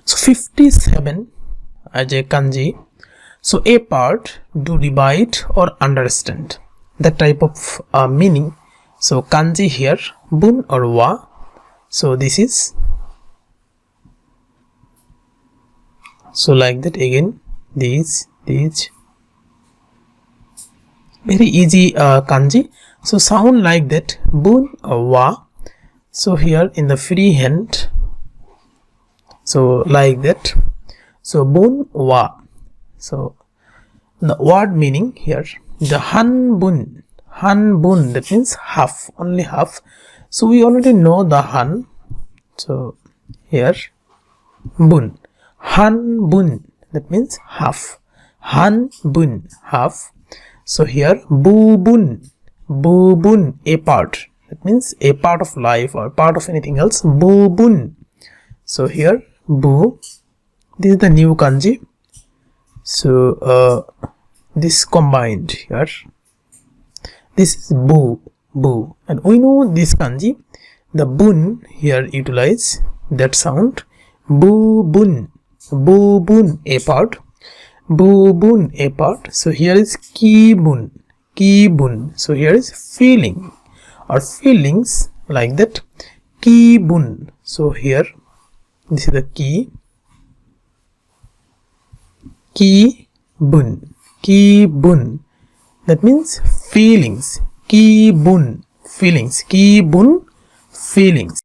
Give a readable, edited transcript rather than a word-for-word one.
So 57 as a kanji. So a part to divide or understand, that type of meaning. So kanji here bun or wa. So this is, so like that again, these very easy kanji. So sound like that, bun or wa. So here in the free hand, so like that, so bun wa. So the word meaning here, the han bun, that means half, only half. So we already know the han. So here bun, han bun, that means half, han bun, half. So here bu bun, a part, that means a part of life or part of anything else, bu bun. So here bu, this is the new kanji. So this combined here, this is bu, and we know this kanji, the bun here utilize that sound, bu bun, a part, bu bun, a part. So here is ki bun. So here is feeling or feelings, like that, ki bun. So here this is the ki bun, that means feelings, ki bun, feelings,